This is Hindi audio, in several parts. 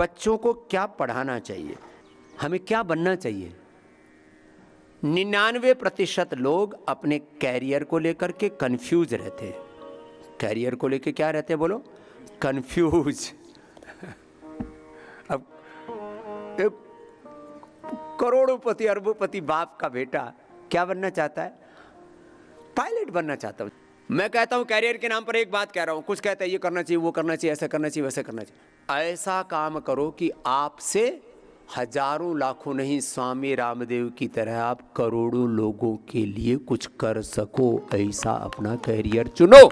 बच्चों को क्या पढ़ाना चाहिए, हमें क्या बनना चाहिए। 99% लोग अपने कैरियर को लेकर के कंफ्यूज रहते हैं। कैरियर को लेकर क्या रहते हैं बोलो, कंफ्यूज। अब एक करोड़ोंपति अरबोंपति बाप का बेटा क्या बनना चाहता है, पायलट बनना चाहता हूँ। मैं कहता हूँ कैरियर के नाम पर एक बात कह रहा हूँ, कुछ कहता है ये करना चाहिए, वो करना चाहिए, ऐसा करना चाहिए, वैसा करना चाहिए। ऐसा काम करो कि आपसे हजारों लाखों नहीं, स्वामी रामदेव की तरह आप करोड़ों लोगों के लिए कुछ कर सको। ऐसा अपना कैरियर चुनो,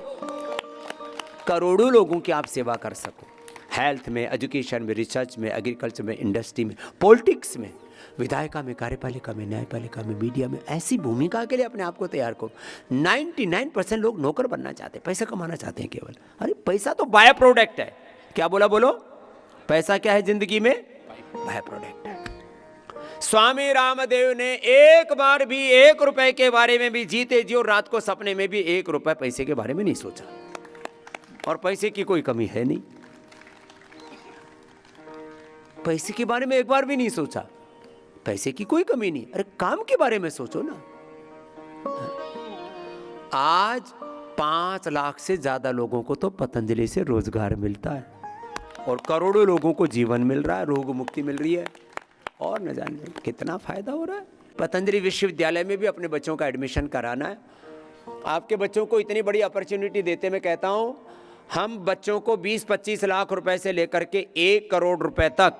करोड़ों लोगों की आप सेवा कर सको। हेल्थ में, एजुकेशन में, रिसर्च में, एग्रीकल्चर में, इंडस्ट्री में, पॉलिटिक्स में, विधायिका में, कार्यपालिका में, न्यायपालिका में, मीडिया में, ऐसी भूमिका के लिए अपने आप को तैयार करो। 99% लोग नौकर बनना चाहते हैं, पैसा कमाना चाहते हैं केवल। अरे पैसा तो बाय प्रोडक्ट है। क्या बोला बोलो, पैसा क्या है जिंदगी में, बाय प्रोडक्ट है। स्वामी रामदेव ने एक बार भी 1 रुपए के बारे में भी, जीते जी और रात को सपने में भी 1 रुपए पैसे के बारे में नहीं सोचा, और पैसे की कोई कमी है नहीं। पैसे के बारे में एक बार भी नहीं सोचा, पैसे की कोई कमी नहीं। अरे काम के बारे में सोचो ना। आज 5 लाख से ज्यादा लोगों को तो पतंजलि से रोजगार मिलता है, और करोड़ों लोगों को जीवन मिल रहा है, रोग मुक्ति मिल रही है, और न जाने कितना फायदा हो रहा है। पतंजलि विश्वविद्यालय में भी अपने बच्चों का एडमिशन कराना है। आपके बच्चों को इतनी बड़ी अपॉर्चुनिटी देते, मैं कहता हूं हम बच्चों को 20-25 लाख रुपए से लेकर के 1 करोड़ रुपए तक,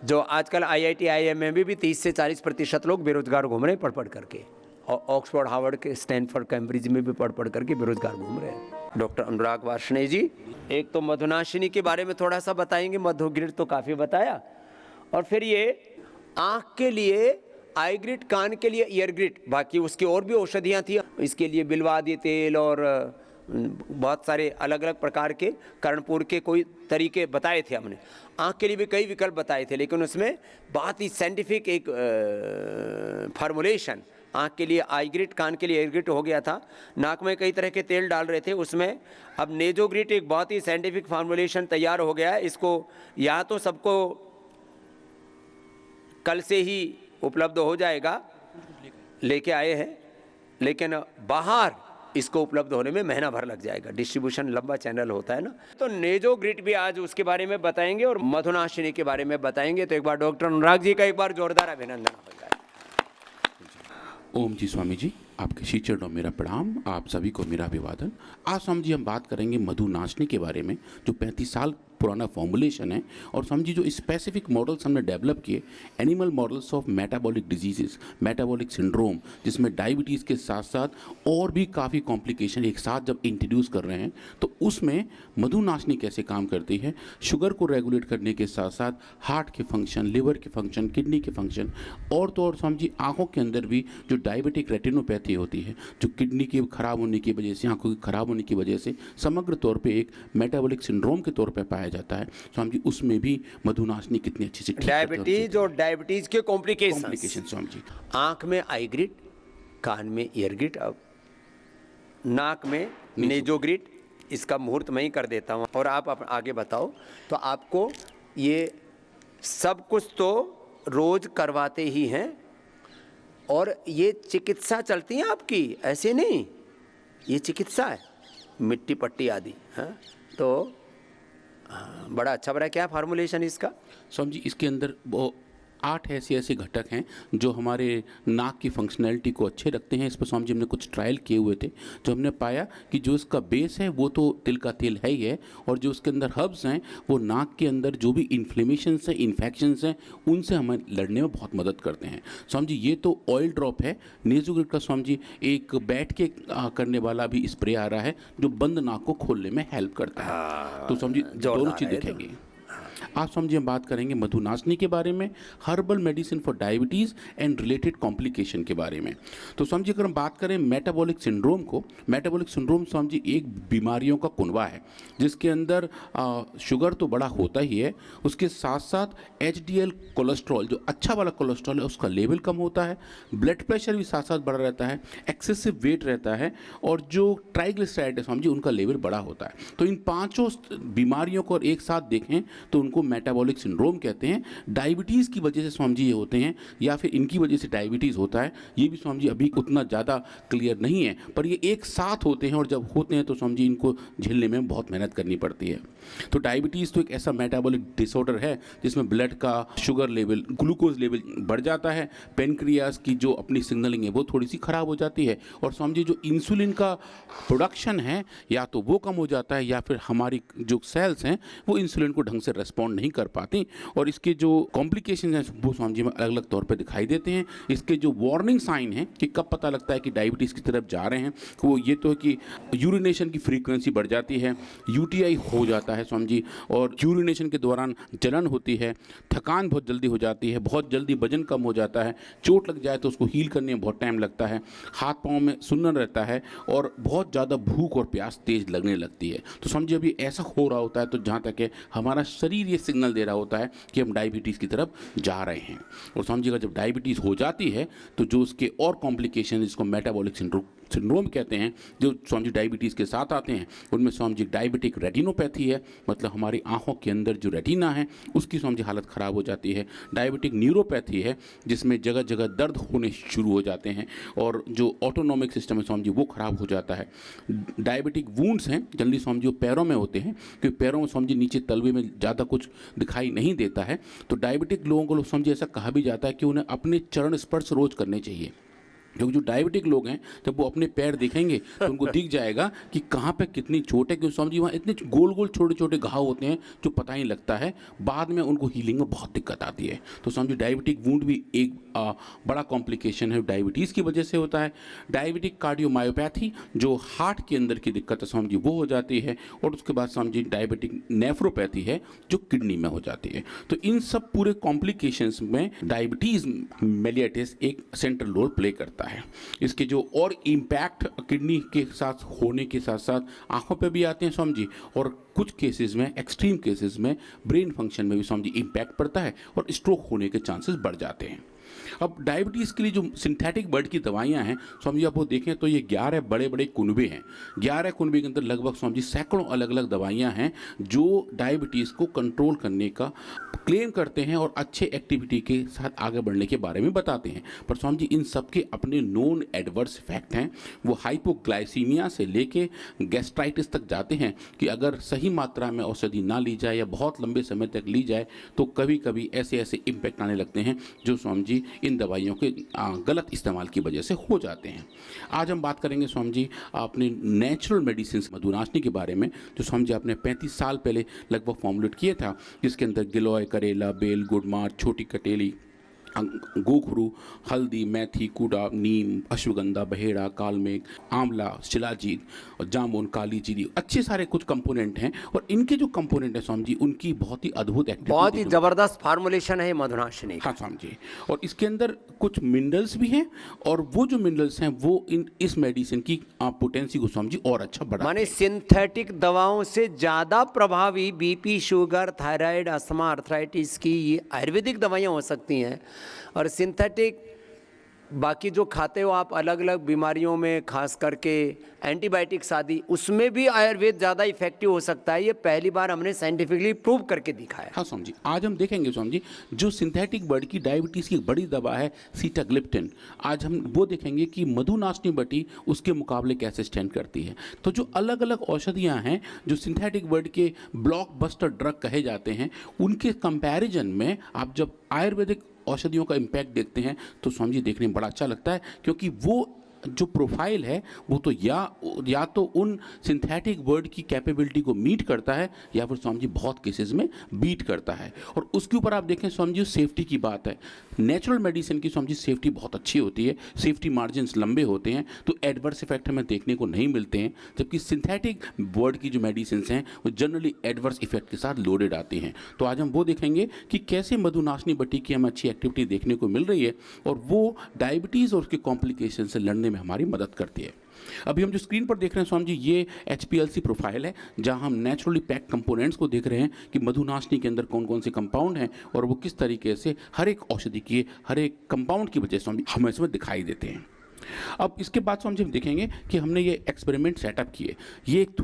जो आजकल IIT IIM में भी 30 से 40% लोग बेरोजगार घूम रहे हैं पढ़ करके, और ऑक्सफोर्ड, हार्वर्ड के, स्टैनफोर्ड, कैम्ब्रिज में भी पढ़ करके बेरोजगार घूम रहे हैं। डॉक्टर अनुराग वार्ष्णेय जी, एक तो मधुनाशिनी के बारे में थोड़ा सा बताएंगे, मधुग्रिड तो काफ़ी बताया, और फिर ये आँख के लिए आई ग्रिड, कान के लिए ईयर ग्रिड, बाकी उसकी और भी औषधियाँ थी, इसके लिए बिल्वादी तेल और बहुत सारे अलग अलग प्रकार के कर्णपुर के कोई तरीके बताए थे हमने। आँख के लिए भी कई विकल्प बताए थे, लेकिन उसमें बहुत ही साइंटिफिक एक फार्मूलेशन, आँख के लिए आई ग्रिड, कान के लिए एयर ग्रिड हो गया था। नाक में कई तरह के तेल डाल रहे थे उसमें, अब नेजो ग्रिड एक बहुत ही साइंटिफिक फार्मूलेशन तैयार हो गया है। इसको या तो सबको कल से ही उपलब्ध हो जाएगा, लेके आए हैं, लेकिन बाहर इसको उपलब्ध होने में महीना भर लग जाएगा, डिस्ट्रीब्यूशन लंबा चैनल होता है ना। तो नेजो ग्रिड भी आज उसके बारे में बताएंगे, और मधुनाशिनी के बारे में बताएंगे। तो एक बार डॉक्टर अनुराग जी का एक बार जोरदार अभिनंदन हो जाए। ओम जी स्वामी जी, आपके श्री चरणों मेरा प्रणाम, आप सभी को मेरा अभिवादन। आज स्वामी जी हम बात करेंगे मधुनाशिनी के बारे में, जो 35 साल पुराना फॉर्मुलेशन है। और समझी जो स्पेसिफिक मॉडल्स हमने डेवलप किए, animal models of metabolic diseases, metabolic syndrome, जिसमें डायबिटीज़ के साथ साथ और भी काफ़ी कॉम्प्लिकेशन एक साथ जब इंट्रोड्यूस कर रहे हैं, तो उसमें मधुनाशिनी कैसे काम करती है, शुगर को रेगुलेट करने के साथ साथ हार्ट के फंक्शन, लिवर के फंक्शन, किडनी के फंक्शन, और तो और समझी आँखों के अंदर भी जो डायबिटिक रेटिनोपैथी होती है, जो किडनी के खराब होने की वजह से, आँखों के खराब होने की वजह से समग्र तौर पर एक मेटाबॉलिक सिंड्रोम के तौर पर पाया जाता है। स्वामी जी उसमें भी मधुनाशिनी कितनी अच्छी से डायबिटीज और डायबिटीज के कॉम्प्लिकेशन। स्वामी जी आंख में आई ग्रिड, कान में ईयर ग्रिड, अब नाक में नेजो ग्रिड, इसका मुहूर्त मैं ही कर देता हूँ, और आप आगे बताओ। तो आपको ये सब कुछ तो रोज करवाते ही हैं, और ये चिकित्सा चलती है आपकी, ऐसे नहीं, ये चिकित्सा है, मिट्टी पट्टी आदि। हाँ, तो बड़ा अच्छा बड़ा क्या फार्मूलेशन इसका स्वामी जी? इसके अंदर वो 8 ऐसे घटक हैं जो हमारे नाक की फंक्शनैलिटी को अच्छे रखते हैं। इस पर स्वामी जी हमने कुछ ट्रायल किए हुए थे, जो हमने पाया कि जो इसका बेस है वो तो तिल का तेल है ही है, और जो उसके अंदर हर्ब्स हैं वो नाक के अंदर जो भी इन्फ्लेमेशंस हैं, इन्फेक्शंस हैं, उनसे हमें लड़ने में बहुत मदद करते हैं। स्वामी जी ये तो ऑयल ड्रॉप है। नेजोग्रिड का स्वामी जी एक बैठ के करने वाला भी स्प्रे आ रहा है, जो बंद नाक को खोलने में हेल्प करता है। तो स्वामी जी दोनों चीज़ देखेंगे। आप समझिए हम बात करेंगे मधुनाशिनी के बारे में, herbal medicine for diabetes and related complication के बारे में। तो समझिए अगर हम बात करें मेटाबॉलिक सिंड्रोम को, मेटाबॉलिक सिंड्रोम समझिए एक बीमारियों का कुनबा है, जिसके अंदर शुगर तो बड़ा होता ही है, उसके साथ साथ HDL कोलेस्ट्रॉल, जो अच्छा वाला कोलेस्ट्रॉल है, उसका लेवल कम होता है, ब्लड प्रेशर भी साथ साथ बढ़ा रहता है, एक्सेसिव वेट रहता है, और जो ट्राइग्लिसराइड है समझिए उनका लेवल बड़ा होता है। तो इन 5 बीमारियों को एक साथ देखें तो उनको मेटाबॉलिक सिंड्रोम कहते हैं, डायबिटीज़ की वजह से स्वामी जी ये होते हैं या फिर इनकी वजह से डायबिटीज़ होता है, ये भी स्वामी जी अभी उतना ज़्यादा क्लियर नहीं है, पर ये एक साथ होते हैं और जब होते हैं तो स्वामी जी इनको झेलने में बहुत मेहनत करनी पड़ती है। तो डायबिटीज़ तो एक ऐसा मेटाबॉलिक डिसऑर्डर है जिसमें ब्लड का शुगर लेवल, ग्लूकोज लेवल बढ़ जाता है, पेनक्रियास की जो अपनी सिग्नलिंग है वो थोड़ी सी ख़राब हो जाती है, और स्वामी जी जो इंसुलिन का प्रोडक्शन है या तो वो कम हो जाता है या फिर हमारी जो सेल्स हैं वो इंसुलिन को ढंग से रेस्पॉन्ड नहीं कर पाती, और इसके जो कॉम्प्लिकेशन हैं वो स्वामी जी में अलग अलग तौर पर दिखाई देते हैं। इसके जो वार्निंग साइन हैं कि कब पता लगता है कि डायबिटीज़ की तरफ जा रहे हैं, वो ये तो है कि यूरिनेशन की फ्रीक्वेंसी बढ़ जाती है, यूटीआई हो जाता है स्वामी जी, और यूरिनेशन के दौरान जलन होती है, थकान बहुत जल्दी हो जाती है, बहुत जल्दी वजन कम हो जाता है, चोट लग जाए तो उसको हील करने में बहुत टाइम लगता है, हाथ पाँव में सुन्नन रहता है, और बहुत ज़्यादा भूख और प्यास तेज लगने लगती है। तो समझिए अभी ऐसा हो रहा होता है तो जहाँ तक है हमारा शरीर ये सिग्नल दे रहा होता है कि हम डायबिटीज़ की तरफ जा रहे हैं। और समझिएगा जब डायबिटीज़ हो जाती है तो जो उसके और कॉम्प्लिकेशन जिसको मेटाबॉलिक सिंड्रोम कहते हैं, जो स्वामी जी डायबिटीज़ के साथ आते हैं, उनमें स्वामी जी डायबिटिक रेटिनोपैथी है, मतलब हमारी आंखों के अंदर जो रेटिना है उसकी स्वामी जी हालत ख़राब हो जाती है। डायबिटिक न्यूरोपैथी है जिसमें जगह जगह दर्द होने शुरू हो जाते हैं, और जो ऑटोनॉमिक सिस्टम है स्वामी जी वो ख़राब हो जाता है। डायबिटिक वूंड्स हैं जनरली स्वामी जी वो पैरों में होते हैं, क्योंकि पैरों में स्वामी जी नीचे तलवे में ज़्यादा कुछ दिखाई नहीं देता है, तो डायबिटिक लोगों को स्वामी जी ऐसा कहा भी जाता है कि उन्हें अपने चरण स्पर्श रोज़ करने चाहिए, क्योंकि जो डायबिटिक लोग हैं जब वो अपने पैर देखेंगे तो उनको दिख जाएगा कि कहाँ पे कितनी चोट है, क्योंकि स्वामी जी वहाँ इतने गोल गोल छोटे छोटे घाव होते हैं जो पता ही लगता है, बाद में उनको हीलिंग में बहुत दिक्कत आती है। तो स्वामी जी डायबिटिक वूंड भी एक बड़ा कॉम्प्लिकेशन है, डायबिटीज़ की वजह से होता है। डायबिटिक कार्डियोमायोपैथी जो हार्ट के अंदर की दिक्कत है स्वामी जी वो हो जाती है, और उसके बाद स्वामी जी डायबिटिक नेफ्रोपैथी है जो किडनी में हो जाती है। तो इन सब पूरे कॉम्प्लिकेशंस में डायबिटीज़ मेलिटिस एक सेंट्रल रोल प्ले करता है। इसके जो और इम्पैक्ट किडनी के साथ होने के साथ साथ आंखों पे भी आते हैं स्वामी जी, और कुछ केसेस में, एक्सट्रीम केसेस में ब्रेन फंक्शन में भी स्वामी जी इम्पैक्ट पड़ता है और स्ट्रोक होने के चांसेस बढ़ जाते हैं। अब डायबिटीज़ के लिए जो सिंथेटिक ब्लड की दवाइयाँ हैं स्वामी जी, आप वो देखें तो ये 11 बड़े बड़े कुनबे हैं। 11 कुनबे के अंदर लगभग स्वामी जी सैकड़ों अलग अलग दवाइयाँ हैं जो डायबिटीज़ को कंट्रोल करने का क्लेम करते हैं और अच्छे एक्टिविटी के साथ आगे बढ़ने के बारे में बताते हैं। पर स्वामी जी इन सब के अपने नोन एडवर्स इफेक्ट हैं। वो हाइपोग्लाइसीमिया से लेके गैस्ट्राइटिस तक जाते हैं कि अगर सही मात्रा में औषधि ना ली जाए या बहुत लंबे समय तक ली जाए तो कभी कभी ऐसे ऐसे इम्पैक्ट आने लगते हैं जो स्वामी जी इन दवाइयों के गलत इस्तेमाल की वजह से हो जाते हैं। आज हम बात करेंगे स्वामी जी अपने नेचुरल मेडिसिन मधुनाशनी के बारे में, जो स्वामी जी आपने 35 साल पहले लगभग फॉर्मुलेट किया था, जिसके अंदर गिलोय, करेला, बेल, गुड़मार, छोटी कटेली, गोखरू, हल्दी, मेथी, कूड़ा, नीम, अश्वगंधा, बहेड़ा, कालमेघ, आंवला, शिलाजीत और जामुन, काली जीरी, अच्छे सारे कुछ कंपोनेंट हैं, और इनके जो कंपोनेंट हैं स्वामी जी उनकी बहुत ही अद्भुत एक्टिविटी, बहुत ही जबरदस्त फार्मुलेशन है मधुनाशनी। हाँ स्वामी जी, और इसके अंदर कुछ मिनरल्स भी हैं, और वो जो मिनरल्स हैं वो इस मेडिसिन की पोटेंसी को स्वामी जी और अच्छा बढ़ा, माने सिंथेटिक दवाओं से ज़्यादा प्रभावी BP, sugar, thyroid, asthma, arthritis की ये आयुर्वेदिक दवाइयाँ हो सकती हैं। और सिंथेटिक बाकी जो खाते हो आप अलग अलग बीमारियों में, खास करके एंटीबायोटिक्स आदि, उसमें भी आयुर्वेद ज़्यादा इफेक्टिव हो सकता है। ये पहली बार हमने साइंटिफिकली प्रूव करके दिखाया। हाँ स्वामी जी, आज हम देखेंगे स्वामी जी जो सिंथेटिक ब्लड की डायबिटीज़ की बड़ी दवा है सीटाग्लिप्टिन, आज हम वो देखेंगे कि मधुनाशनी बटी उसके मुकाबले कैसे स्टैंड करती है। तो जो अलग अलग औषधियाँ हैं जो सिंथेटिक ब्लड के ब्लॉकबस्टर ड्रग कहे जाते हैं, उनके कंपैरिजन में आप जब आयुर्वेदिक औषधियों का इम्पैक्ट देखते हैं तो स्वामी जी देखने में बड़ा अच्छा लगता है, क्योंकि वो जो प्रोफाइल है वो तो या तो उन सिंथेटिक वर्ड की कैपेबिलिटी को मीट करता है या फिर स्वामी जी बहुत केसेस में बीट करता है। और उसके ऊपर आप देखें स्वामी जी सेफ्टी की बात है, नेचुरल मेडिसिन की स्वामी जी सेफ्टी बहुत अच्छी होती है, सेफ्टी मार्जिन्स लंबे होते हैं, तो एडवर्स इफेक्ट हमें देखने को नहीं मिलते हैं, जबकि सिंथेटिक वर्ड की जो मेडिसिन हैं वो जनरली एडवर्स इफेक्ट के साथ लोडेड आती हैं। तो आज हम वो देखेंगे कि कैसे मधुनाशनी बटी की हमें अच्छी एक्टिविटी देखने को मिल रही है और वो डायबिटीज़ और उसके कॉम्प्लिकेशन से लड़ने में हमारी मदद करती है। अभी हम जो स्क्रीन पर देख रहे हैं स्वामी जी ये HPLC प्रोफाइल है, जहां हम नेचुरली पैक्ड कंपोनेंट्स को देख रहे हैं कि मधुनाशनी के अंदर कौन कौन से कंपाउंड हैं और वो किस तरीके से हर एक औषधि की, हर एक कंपाउंड की वजह से हमें इसमें दिखाई देते हैं। अब इसके बाद स्वामी जी हम देखेंगे कि हमने ये एक्सपेरिमेंट सेटअप किए। ये एक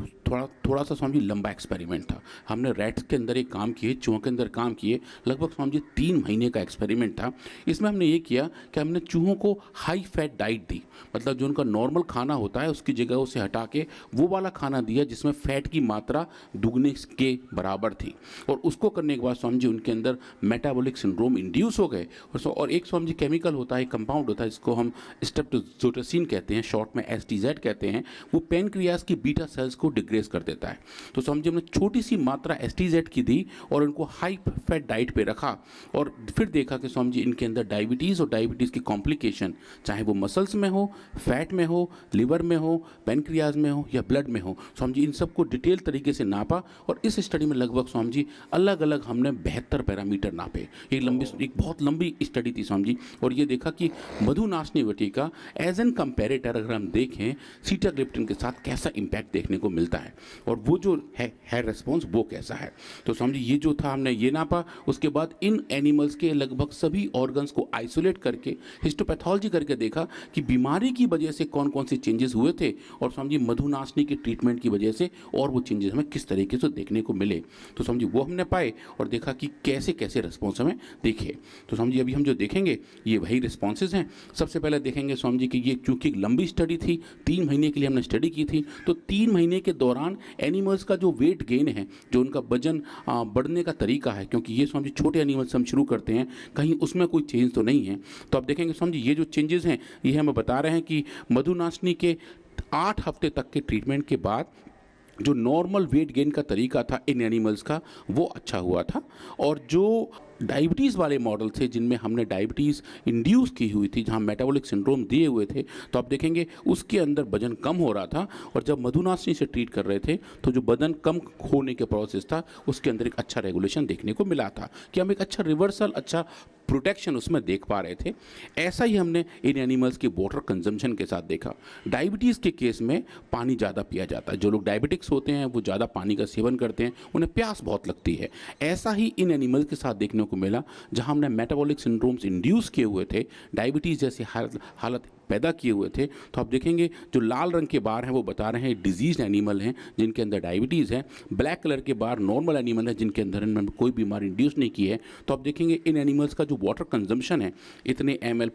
थोड़ा सा स्वामी जी लंबा एक्सपेरिमेंट था। हमने रैट्स के अंदर एक काम किए, चूहों के अंदर काम किए, लगभग स्वामी जी 3 महीने का एक्सपेरिमेंट था। इसमें हमने ये किया कि हमने चूहों को हाई फैट डाइट दी, मतलब जो उनका नॉर्मल खाना होता है उसकी जगह उसे हटा के वो वाला खाना दिया जिसमें फैट की मात्रा दुगने के बराबर थी। और उसको करने के बाद स्वामी जी उनके अंदर मेटाबॉलिक सिंड्रोम इंड्यूस हो गए। और एक स्वामी जी केमिकल होता है, कंपाउंड होता है जिसको हम स्ट्रेप्टोजोटोसिन कहते हैं, शॉर्ट में STZ कहते हैं, वो पैनक्रियाज की बीटा सेल्स को डिग्रेस कर देता है। तो समझिए हमने छोटी सी मात्रा STZ की दी और उनको हाई फैट डाइट पे रखा और फिर देखा कि स्वामी जी इनके अंदर डायबिटीज़ और डायबिटीज़ की कॉम्प्लिकेशन, चाहे वो मसल्स में हो, फैट में हो, लिवर में हो, पैनक्रियाज में हो या ब्लड में हो, स्वामी जी इन सबको डिटेल तरीके से नापा। और इस स्टडी में लगभग स्वामी जी अलग अलग हमने 72 पैरामीटर नापे। एक बहुत लंबी स्टडी थी स्वामी जी। और ये देखा कि मधुनाशनी वटी का एज एन कंपेरेटर अगर हम देखें सीटाग्लिप्टिन के साथ कैसा इंपैक्ट देखने को मिलता है और वो जो है रिस्पॉन्स वो कैसा है। तो समझिए ये जो था हमने ये नापा। उसके बाद इन एनिमल्स के लगभग सभी ऑर्गन्स को आइसोलेट करके हिस्टोपैथोलॉजी करके देखा कि बीमारी की वजह से कौन कौन से चेंजेस हुए थे और समझिए मधुनाशनी की ट्रीटमेंट की वजह से और वो चेंजेस हमें किस तरीके से देखने को मिले। तो समझिए वो हमने पाए और देखा कि कैसे कैसे रिस्पॉन्स हमें दिखे। तो समझिए अभी हम जो देखेंगे ये वही रिस्पॉन्सेज हैं। सबसे पहले देखेंगे स्वामी जी कि ये चूंकि एक लंबी स्टडी थी, 3 महीने के लिए हमने स्टडी की थी, तो 3 महीने के दौरान एनिमल्स का जो वेट गेन है, जो उनका वजन बढ़ने का तरीका है, क्योंकि ये स्वामी जी छोटे एनिमल्स हम शुरू करते हैं, कहीं उसमें कोई चेंज तो नहीं है। तो आप देखेंगे स्वामी जी ये जो चेंजेस हैं ये हमें बता रहे हैं कि मधुनाशनी के 8 हफ्ते तक के ट्रीटमेंट के बाद जो नॉर्मल वेट गेन का तरीका था इन एनिमल्स का वो अच्छा हुआ था। और जो डायबिटीज़ वाले मॉडल थे जिनमें हमने डायबिटीज़ इंड्यूस की हुई थी, जहां मेटाबॉलिक सिंड्रोम दिए हुए थे, तो आप देखेंगे उसके अंदर वजन कम हो रहा था। और जब मधुनाशनी से ट्रीट कर रहे थे तो जो वजन कम होने के प्रोसेस था उसके अंदर एक अच्छा रेगुलेशन देखने को मिला था कि हम एक अच्छा रिवर्सल, अच्छा प्रोटेक्शन उसमें देख पा रहे थे। ऐसा ही हमने इन एनिमल्स के वाटर कंजम्पशन के साथ देखा। डायबिटीज़ के केस में पानी ज़्यादा पिया जाता है, जो लोग डायबिटिक्स होते हैं वो ज़्यादा पानी का सेवन करते हैं, उन्हें प्यास बहुत लगती है। ऐसा ही इन एनिमल्स के साथ देखने को मिला जहां हमने मेटाबॉलिक सिंड्रोम्स इंड्यूस किए हुए थे, डायबिटीज़ जैसी हालत पैदा किए हुए थे। तो आप देखेंगे जो लाल रंग के बार हैं वो बता रहे हैं डिजीज एनिमल हैं जिनके अंदर डायबिटीज़ है, ब्लैक कलर के बार नॉर्मल एनिमल है जिनके अंदर इन्होंने कोई बीमारी इंड्यूस नहीं की है। तो आप देखेंगे इन एनिमल्स का जो वाटर कंजम्पशन है इतने ml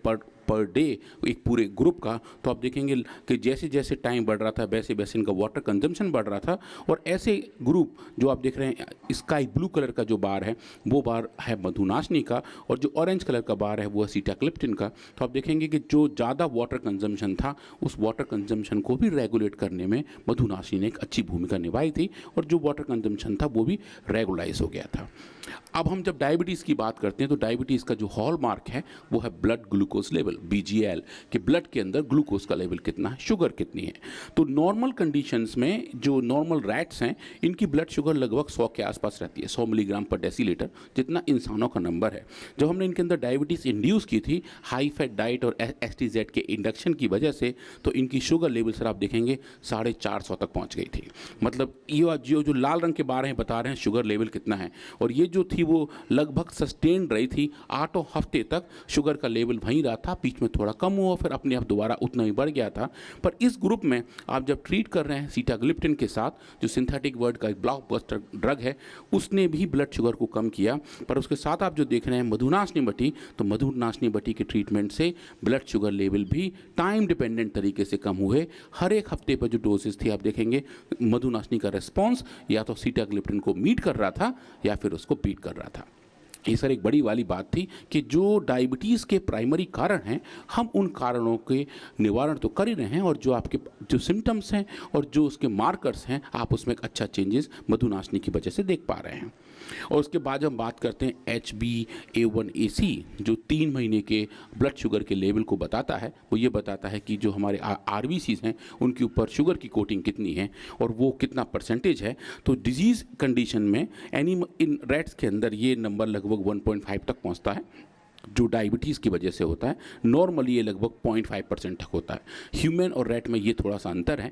पर डे एक पूरे ग्रुप का, तो आप देखेंगे कि जैसे जैसे टाइम बढ़ रहा था वैसे वैसे इनका वाटर कंजम्पशन बढ़ रहा था। और ऐसे ग्रुप जो आप देख रहे हैं स्काई ब्लू कलर का जो बार है वो बार है मधुनाशनी का और जो ऑरेंज कलर का बार है वो है सीटाग्लिप्टिन का। तो आप देखेंगे कि जो ज़्यादा वाटर कंजम्पशन था उस वाटर कंजम्पशन को भी रेगुलेट करने में मधुनाशनी ने एक अच्छी भूमिका निभाई थी और जो वाटर कंजम्पशन था वो भी रेगुलाइज हो गया था। अब हम जब डायबिटीज़ की बात करते हैं तो डायबिटीज़ का जो हॉलमार्क है वो है ब्लड ग्लूकोज लेवल, BGL, कि ब्लड के अंदर ग्लूकोज का लेवल कितना है, शुगर कितनी है। तो नॉर्मल कंडीशंस में जो नॉर्मल रैट्स हैं इनकी ब्लड शुगर लगभग 100 के आसपास रहती है, 100 मिलीग्राम पर डेसीलीटर, जितना इंसानों का नंबर है। जब हमने इनके अंदर डायबिटीज़ इंड्यूस की थी हाई फैट डाइट और STZ के इंडक्शन की वजह से, तो इनकी शुगर लेवल सर आप देखेंगे 450 तक पहुँच गई थी। मतलब ये जो लाल रंग के बार हैं बता रहे हैं शुगर लेवल कितना है। और ये जो थी वो लगभग सस्टेन रही थी, 8 हफ्ते तक शुगर का लेवल वहीं रहा था, बीच में थोड़ा कम हुआ फिर अपने आप दोबारा उतना ही बढ़ गया था। पर इस ग्रुप में आप जब ट्रीट कर रहे हैं सीटाग्लिप्टिन के साथ, जो सिंथेटिक वर्ड का एक ब्लॉकबस्टर ड्रग है, उसने भी ब्लड शुगर को कम किया। पर उसके साथ आप जो देख रहे हैं मधुनाशनी बटी, तो मधुनाशनी बटी के ट्रीटमेंट से ब्लड शुगर लेवल भी टाइम डिपेंडेंट तरीके से कम हुए। हर एक हफ्ते पर जो डोजेस थी आप देखेंगे मधुनाशनी का रिस्पॉन्स या तो सीटाग्लिप्टिन को मीट कर रहा था या फिर उसको बीट कर रहा था। ये सर एक बड़ी वाली बात थी कि जो डायबिटीज़ के प्राइमरी कारण हैं हम उन कारणों के निवारण तो कर ही रहे हैं और जो आपके जो सिम्टम्स हैं और जो उसके मार्कर्स हैं आप उसमें एक अच्छा चेंजेस मधुनाशनी की वजह से देख पा रहे हैं। और उसके बाद हम बात करते हैं HbA1c जो 3 महीने के ब्लड शुगर के लेवल को बताता है। वो ये बताता है कि जो हमारे RBCs हैं उनके ऊपर शुगर की कोटिंग कितनी है और वो कितना परसेंटेज है। तो डिजीज़ कंडीशन में इन रैट्स के अंदर ये नंबर लगभग 1.5 तक पहुंचता है जो डायबिटीज़ की वजह से होता है, नॉर्मली ये लगभग 0.5% तक होता है। ह्यूमन और रैट में ये थोड़ा सा अंतर है।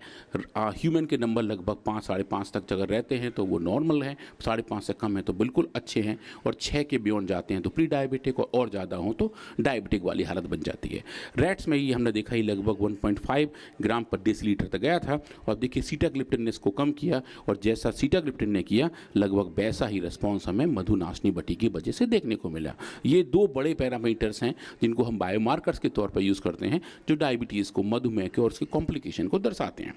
ह्यूमन के नंबर लगभग 5 साढ़े 5 तक अगर रहते हैं तो वो नॉर्मल है, 5.5 से कम है तो बिल्कुल अच्छे हैं, और 6 के बियॉन्ड जाते हैं तो प्री डायबिटिक, और ज़्यादा हो तो डायबिटिक वाली हालत बन जाती है। रैट्स में ये हमने देखा ही लगभग 1.5 ग्राम पर डेसीलीटर तक गया था, और देखिए सीटाग्लिप्टिन ने इसको कम किया, और जैसा सीटाग्लिप्टिन ने किया लगभग वैसा ही रिस्पॉन्स हमें मधुनाशनी बटी की वजह से देखने को मिला। ये 2 बड़े पैरामीटर्स हैं जिनको हम बायोमार्कर्स के तौर पर यूज़ करते हैं, जो डायबिटीज़ को, मधुमेह के और उसके कॉम्प्लिकेशन को दर्शाते हैं।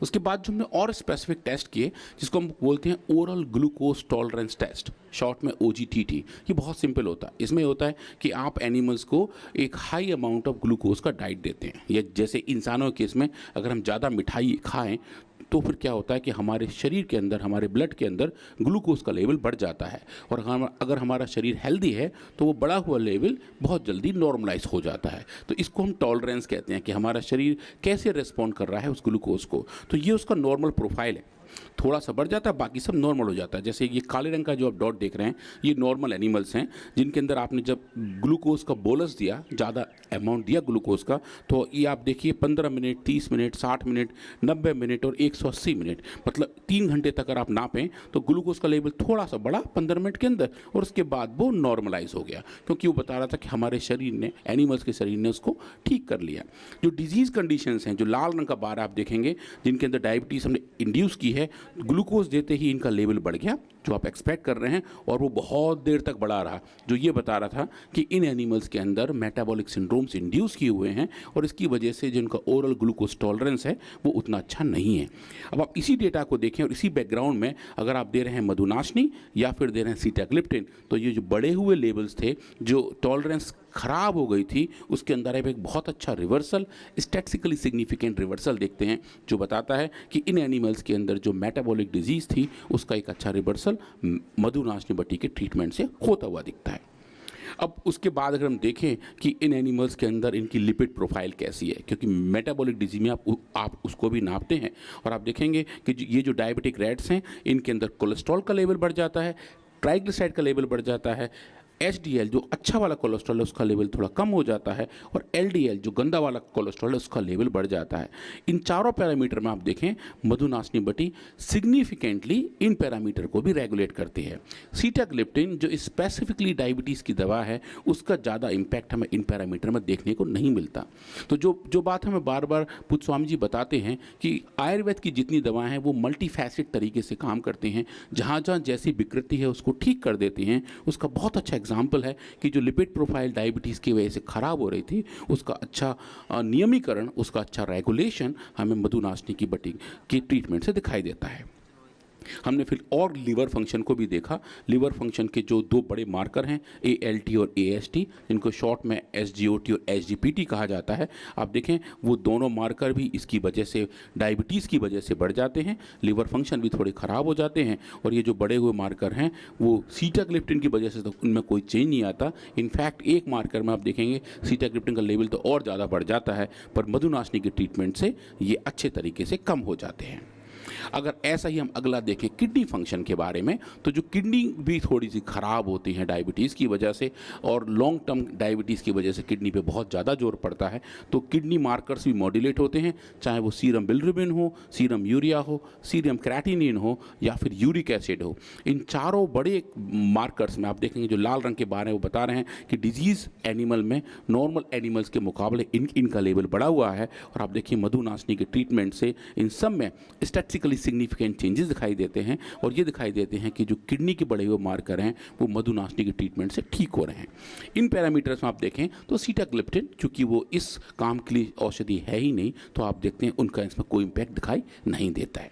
उसके बाद जो हमने और स्पेसिफिक टेस्ट किए, जिसको हम बोलते हैं oral glucose tolerance test, short में OGTT। ये बहुत सिंपल होता है। इसमें होता है कि आप एनिमल्स को एक हाई अमाउंट ऑफ ग्लूकोज का डाइट देते हैं, या जैसे इंसानों के केस में अगर हम ज़्यादा मिठाई खाएं तो फिर क्या होता है कि हमारे शरीर के अंदर, हमारे ब्लड के अंदर ग्लूकोज का लेवल बढ़ जाता है, और अगर हमारा शरीर हेल्दी है तो वो बढ़ा हुआ लेवल बहुत जल्दी नॉर्मलाइज हो जाता है। तो इसको हम टॉलरेंस कहते हैं कि हमारा शरीर कैसे रिस्पॉन्ड कर रहा है उस ग्लूकोज को। तो ये उसका नॉर्मल प्रोफाइल है, थोड़ा सा बढ़ जाता है, बाकी सब नॉर्मल हो जाता है। जैसे ये काले रंग का जो आप डॉट देख रहे हैं, ये नॉर्मल एनिमल्स हैं जिनके अंदर आपने जब ग्लूकोज का बोलस दिया, ज़्यादा अमाउंट दिया ग्लूकोज का, तो ये आप देखिए 15 मिनट, 30 मिनट, 60 मिनट, 90 मिनट और 180 मिनट, मतलब 3 घंटे तक अगर आप नापें तो ग्लूकोज का लेवल थोड़ा सा बढ़ा 15 मिनट के अंदर, और उसके बाद वो नॉर्मलाइज हो गया, क्योंकि वो बता रहा था कि हमारे शरीर ने, एनिमल्स के शरीर ने उसको ठीक कर लिया। जो डिजीज़ कंडीशंस हैं, जो लाल रंग का बार आप देखेंगे, जिनके अंदर डायबिटीज़ हमने इंड्यूस की है, ग्लूकोज देते ही इनका लेवल बढ़ गया, जो आप एक्सपेक्ट कर रहे हैं, और वो बहुत देर तक बढ़ा रहा, जो ये बता रहा था कि इन एनिमल्स के अंदर मेटाबॉलिक सिंड्रोम्स इंड्यूस किए हुए हैं, और इसकी वजह से जिनका ओरल ग्लूकोज टॉलरेंस है वो उतना अच्छा नहीं है। अब आप इसी डेटा को देखें और इसी बैकग्राउंड में अगर आप दे रहे हैं मधुनाशनी या फिर दे रहे हैं सीटाग्लिप्टिन, तो ये जो बढ़े हुए लेवल्स थे, जो टॉलरेंस खराब हो गई थी, उसके अंदर आप एक बहुत अच्छा रिवर्सल, स्टैटिस्टिकली सिग्निफिकेंट रिवर्सल देखते हैं, जो बताता है कि इन एनिमल्स के अंदर जो मेटाबॉलिक डिजीज़ थी उसका एक अच्छा रिवर्सल मधुनाशनी बटी के ट्रीटमेंट से होता हुआ दिखता है। अब उसके बाद अगर हम देखें कि इन एनिमल्स के अंदर इनकी लिपिड प्रोफाइल कैसी है, क्योंकि मेटाबॉलिक डिजीज में आप उसको भी नापते हैं, और आप देखेंगे कि ये जो डायबिटिक रैट्स हैं, इनके अंदर कोलेस्ट्रॉल का लेवल बढ़ जाता है, ट्राइग्लिसराइड का लेवल बढ़ जाता है, HDL जो अच्छा वाला कोलेस्ट्रॉल है उसका लेवल थोड़ा कम हो जाता है, और LDL जो गंदा वाला कोलेस्ट्रॉल है उसका लेवल बढ़ जाता है। इन चारों पैरामीटर में आप देखें मधुनाशनी बटी सिग्निफिकेंटली इन पैरामीटर को भी रेगुलेट करती है। सीटाग्लिप्टिन जो स्पेसिफिकली डायबिटीज़ की दवा है, उसका ज़्यादा इम्पैक्ट हमें इन पैरामीटर में देखने को नहीं मिलता। तो जो बात हमें बार बार पुत्स्वामी जी बताते हैं कि आयुर्वेद की जितनी दवाएँ हैं वो मल्टीफैसेट तरीके से काम करती हैं, जहाँ जहाँ जैसी विकृति है उसको ठीक कर देती हैं। उसका बहुत अच्छा एग्जाम्पल है कि जो लिपिड प्रोफाइल डायबिटीज़ की वजह से ख़राब हो रही थी, उसका अच्छा नियमीकरण, उसका अच्छा रेगुलेशन हमें मधुनाशनी की बटी की ट्रीटमेंट से दिखाई देता है। हमने फिर और लीवर फंक्शन को भी देखा। लीवर फंक्शन के जो 2 बड़े मार्कर हैं, ALT और AST, जिनको शॉर्ट में SGOT और SGPT कहा जाता है, आप देखें वो दोनों मार्कर भी इसकी वजह से, डायबिटीज़ की वजह से बढ़ जाते हैं, लीवर फंक्शन भी थोड़े ख़राब हो जाते हैं, और ये जो बढ़े हुए मार्कर हैं वो सीटाग्लिप्टिन की वजह से तो उनमें कोई चेंज नहीं आता। इनफैक्ट एक मार्कर में आप देखेंगे सीटाग्लिप्टिन का लेवल तो और ज़्यादा बढ़ जाता है, पर मधुनाशनी के ट्रीटमेंट से ये अच्छे तरीके से कम हो जाते हैं। अगर ऐसा ही हम अगला देखें किडनी फंक्शन के बारे में, तो जो किडनी भी थोड़ी सी ख़राब होती है डायबिटीज़ की वजह से, और लॉन्ग टर्म डायबिटीज़ की वजह से किडनी पे बहुत ज़्यादा जोर पड़ता है, तो किडनी मार्कर्स भी मॉड्यूलेट होते हैं, चाहे वो सीरम बिलिरुबिन हो, सीरम यूरिया हो, सीरम क्रेटिनिन हो, या फिर यूरिक एसिड हो। इन चारों बड़े मार्कर्स में आप देखेंगे जो लाल रंग के बारे में वो बता रहे हैं कि डिजीज़ एनिमल में नॉर्मल एनिमल्स के मुकाबले इनका लेवल बढ़ा हुआ है, और आप देखिए मधुनाशनी के ट्रीटमेंट से इन सब में स्टैटिस्टिकली सिग्निफिकेंट चेंजेस दिखाई देते हैं, और ये दिखाई देते हैं कि जो किडनी के बढ़े हुए मार्कर हैं वो मधुनाशनी के ट्रीटमेंट से ठीक हो रहे हैं। इन पैरामीटर्स में आप देखें तो सीटाग्लिप्टिन, चूंकि वो इस काम के लिए औषधि है ही नहीं, तो आप देखते हैं उनका इसमें कोई इम्पैक्ट दिखाई नहीं देता है।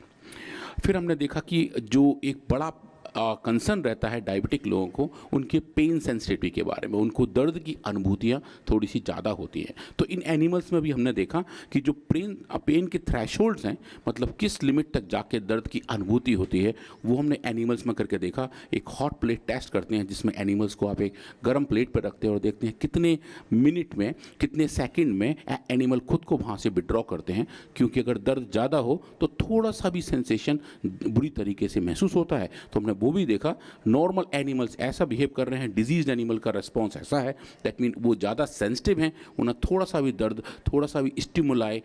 फिर हमने देखा कि जो एक बड़ा कंसर्न रहता है डायबिटिक लोगों को, उनके पेन सेंसिटिविटी के बारे में, उनको दर्द की अनुभूतियाँ थोड़ी सी ज़्यादा होती हैं। तो इन एनिमल्स में भी हमने देखा कि जो पेन के थ्रेशोल्ड्स हैं, मतलब किस लिमिट तक जाके दर्द की अनुभूति होती है, वो हमने एनिमल्स में करके देखा। एक हॉट प्लेट टेस्ट करते हैं जिसमें एनिमल्स को आप एक गर्म प्लेट पर रखते हैं और देखते हैं कितने मिनट में, कितने सेकेंड में एनिमल खुद को वहाँ से विड्रॉ करते हैं, क्योंकि अगर दर्द ज़्यादा हो तो थोड़ा सा भी सेंसेशन बुरी तरीके से महसूस होता है। तो हमने वो भी देखा नॉर्मल एनिमल्स ऐसा बिहेव कर रहे हैं, डिजीज एनिमल का रिस्पॉन्स ऐसा है, दैट मीन वो ज़्यादा सेंसिटिव हैं, उन्हें थोड़ा सा भी दर्द, थोड़ा सा भी स्टिमुलाई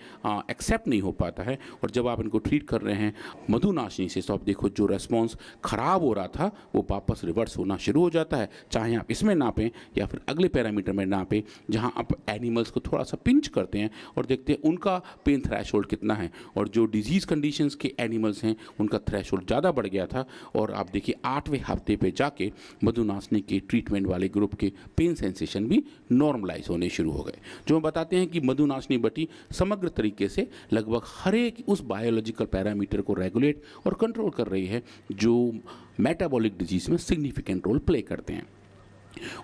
एक्सेप्ट नहीं हो पाता है। और जब आप इनको ट्रीट कर रहे हैं मधुनाशनी से, तो आप देखो जो रेस्पॉन्स खराब हो रहा था वो वापस रिवर्स होना शुरू हो जाता है, चाहे आप इसमें नापें या फिर अगले पैरामीटर में नापें, जहां आप एनिमल्स को थोड़ा सा पिंच करते हैं और देखते हैं उनका पेन थ्रेशोल्ड कितना है। और जो डिजीज़ कंडीशंस के एनिमल्स हैं उनका थ्रेशोल्ड ज़्यादा बढ़ गया था, और आप देखिए 8वें हफ्ते पे जाके मधुनाशनी के ट्रीटमेंट वाले ग्रुप के पेन सेंसेशन भी नॉर्मलाइज होने शुरू हो गए, जो हम बताते हैं कि मधुनाशनी बटी समग्र तरीके से लगभग हर एक उस बायोलॉजिकल पैरामीटर को रेगुलेट और कंट्रोल कर रही है जो मेटाबॉलिक डिजीज़ में सिग्निफिकेंट रोल प्ले करते हैं।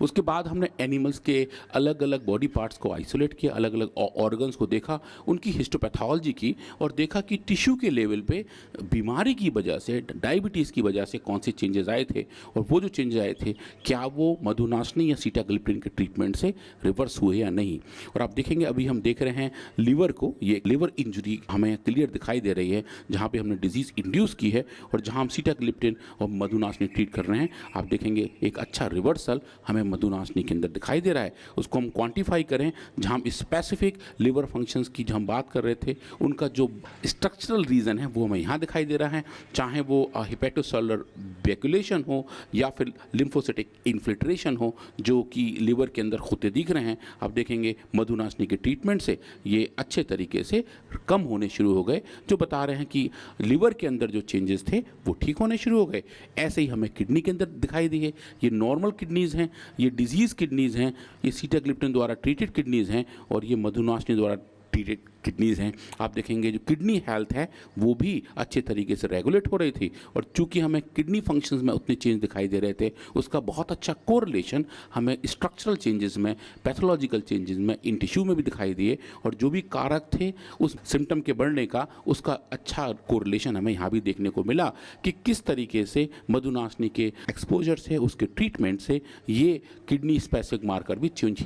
उसके बाद हमने एनिमल्स के अलग अलग बॉडी पार्ट्स को आइसोलेट किया, अलग अलग ऑर्गन्स को देखा, उनकी हिस्टोपैथोलॉजी की, और देखा कि टिश्यू के लेवल पे बीमारी की वजह से, डायबिटीज़ की वजह से कौन से चेंजेस आए थे, और वो जो चेंजेस आए थे क्या वो मधुनाशनी या सीटाग्लिप्टिन के ट्रीटमेंट से रिवर्स हुए या नहीं। और आप देखेंगे अभी हम देख रहे हैं लीवर को, ये लिवर इंजरी हमें क्लियर दिखाई दे रही है, जहाँ पर हमने डिजीज़ इंड्यूस की है और जहाँ हम सीटाग्लिप्टिन और मधुनाशनी ट्रीट कर रहे हैं। आप देखेंगे एक अच्छा रिवर्सल हमें मधुनाशनी के अंदर दिखाई दे रहा है। उसको हम क्वांटिफाई करें, जहां हम स्पेसिफिक लिवर फंक्शंस की जो हम बात कर रहे थे, उनका जो स्ट्रक्चरल रीज़न है वो हमें यहाँ दिखाई दे रहा है, चाहे वो हेपेटोसेलुलर वैक्यूलेशन हो या फिर लिम्फोसिटिक इन्फिल्ट्रेशन हो, जो कि लिवर के अंदर होते दिख रहे हैं। आप देखेंगे मधुनाशनी के ट्रीटमेंट से ये अच्छे तरीके से कम होने शुरू हो गए, जो बता रहे हैं कि लिवर के अंदर जो चेंजेस थे वो ठीक होने शुरू हो गए। ऐसे ही हमें किडनी के अंदर दिखाई दी है, ये नॉर्मल किडनीज़ हैं, ये डिजीज़ किडनीज़ हैं, ये सीटाग्लिप्टिन द्वारा ट्रीटेड किडनीज़ हैं, और ये मधुनाशनी द्वारा ट्रीटेड किडनीज़ हैं। आप देखेंगे जो किडनी हेल्थ है वो भी अच्छे तरीके से रेगुलेट हो रही थी, और चूंकि हमें किडनी फंक्शंस में उतने चेंज दिखाई दे रहे थे, उसका बहुत अच्छा कोरिलेशन हमें स्ट्रक्चरल चेंजेस में, पैथोलॉजिकल चेंजेस में, इन टिश्यू में भी दिखाई दिए, और जो भी कारक थे उस सिम्टम के बढ़ने का, उसका अच्छा कोरिलेशन हमें यहाँ भी देखने को मिला कि किस तरीके से मधुनाशनी के एक्सपोजर से, उसके ट्रीटमेंट से ये किडनी स्पेसिफिक मार्कर भी चेंज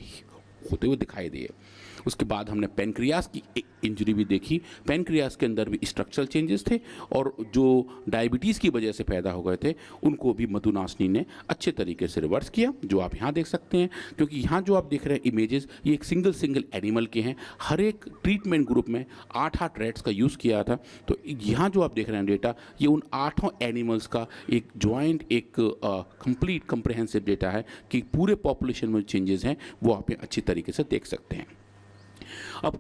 होते हुए दिखाई दिए। उसके बाद हमने पेनक्रियास की इंजरी भी देखी, पेनक्रियास के अंदर भी स्ट्रक्चरल चेंजेस थे, और जो डायबिटीज़ की वजह से पैदा हो गए थे उनको भी मधुनाशनी ने अच्छे तरीके से रिवर्स किया, जो आप यहाँ देख सकते हैं। क्योंकि यहाँ जो आप देख रहे हैं इमेजेस, ये एक सिंगल एनिमल के हैं, हर एक ट्रीटमेंट ग्रुप में 8 रैट्स का यूज़ किया था। तो यहाँ जो आप देख रहे हैं डेटा, ये उन 8 एनिमल्स का एक जॉइंट, एक कंप्लीट कंप्रिहेंसिव डेटा है कि पूरे पॉपुलेशन में चेंजेस हैं वो आप अच्छी तरीके से देख सकते हैं। अब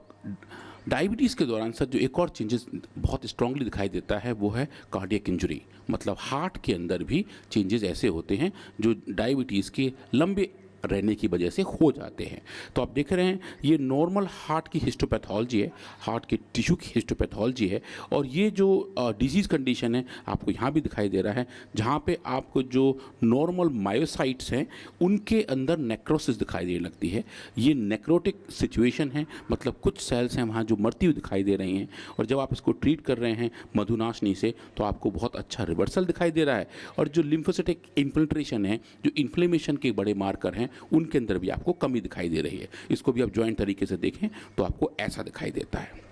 डायबिटीज़ के दौरान सर जो एक और चेंजेस बहुत स्ट्रांगली दिखाई देता है वो है कार्डियक इंजरी, मतलब हार्ट के अंदर भी चेंजेस ऐसे होते हैं जो डायबिटीज़ के लंबे रहने की वजह से हो जाते हैं। तो आप देख रहे हैं ये नॉर्मल हार्ट की हिस्टोपैथोलॉजी है, हार्ट के टिश्यू की हिस्टोपैथोलॉजी है, और ये जो डिजीज़ कंडीशन है आपको यहाँ भी दिखाई दे रहा है, जहाँ पे आपको जो नॉर्मल मायोसाइट्स हैं उनके अंदर नेक्रोसिस दिखाई देने लगती है। ये नेक्रोटिक सिचुएशन है, मतलब कुछ सेल्स हैं वहाँ जो मरती हुई दिखाई दे रही हैं, और जब आप इसको ट्रीट कर रहे हैं मधुनाशनी से तो आपको बहुत अच्छा रिवर्सल दिखाई दे रहा है। और जो लिम्फोसिटिक इन्फिल्ट्रेशन है, जो इन्फ्लेमेशन के बड़े मार्कर हैं, उनके अंदर भी आपको कमी दिखाई दे रही है। इसको भी आप जॉइंट तरीके से देखें तो आपको ऐसा दिखाई देता है।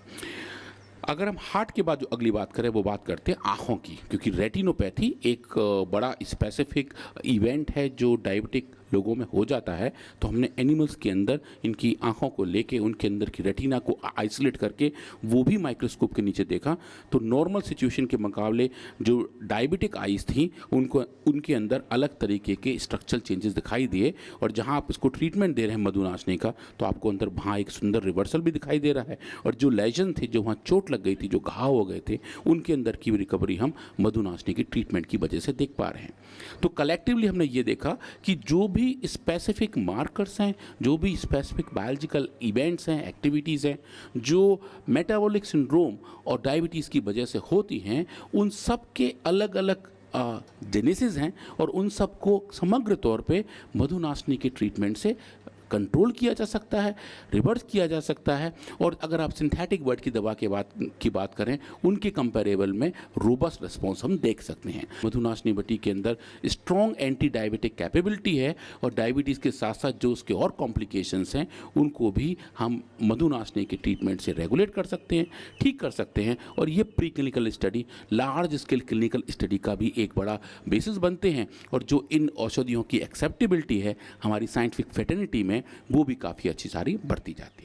अगर हम हार्ट के बाद जो अगली बात करें वो बात करते हैं आँखों की, क्योंकि रेटिनोपैथी एक बड़ा स्पेसिफिक इवेंट है जो डायबिटिक लोगों में हो जाता है। तो हमने एनिमल्स के अंदर इनकी आँखों को लेके उनके अंदर की रेटिना को आइसोलेट करके वो भी माइक्रोस्कोप के नीचे देखा, तो नॉर्मल सिचुएशन के मुकाबले जो डायबिटिक आइज थी उनको, उनके अंदर अलग तरीके के स्ट्रक्चरल चेंजेस दिखाई दिए। और जहाँ आप इसको ट्रीटमेंट दे रहे हैं मधुनाशनी का, तो आपको अंदर वहाँ एक सुंदर रिवर्सल भी दिखाई दे रहा है, और जो लेजन थे, जो वहाँ चोट लग गई थी, जो घाव हो गए थे, उनके अंदर की रिकवरी हम मधुनाशनी की ट्रीटमेंट की वजह से देख पा रहे हैं। तो कलेक्टिवली हमने ये देखा कि जो भी स्पेसिफिक मार्कर्स हैं, जो भी स्पेसिफिक बायोलॉजिकल इवेंट्स हैं, एक्टिविटीज़ हैं, जो मेटाबॉलिक सिंड्रोम और डायबिटीज़ की वजह से होती हैं, उन सब के अलग अलग जेनेसिस हैं, और उन सब को समग्र तौर पे मधुनाशनी के ट्रीटमेंट से कंट्रोल किया जा सकता है, रिवर्स किया जा सकता है। और अगर आप सिंथेटिक वर्ड की दवा की बात करें, उनके कंपेरेबल में रोबस्ट रिस्पॉन्स हम देख सकते हैं। मधुनाशनी बटी के अंदर स्ट्रॉन्ग एंटी डायबिटिक कैपेबिलिटी है और डायबिटीज़ के साथ साथ जो उसके और कॉम्प्लिकेशंस हैं उनको भी हम मधुनाशनी के ट्रीटमेंट से रेगुलेट कर सकते हैं, ठीक कर सकते हैं। और ये pre clinical study, large scale clinical study का भी एक बड़ा बेसिस बनते हैं। और जो इन औषधियों की एक्सेप्टेबिलिटी है हमारी साइंटिफिक फेटर्निटी में, वो भी काफ़ी अच्छी सारी बढ़ती जाती है।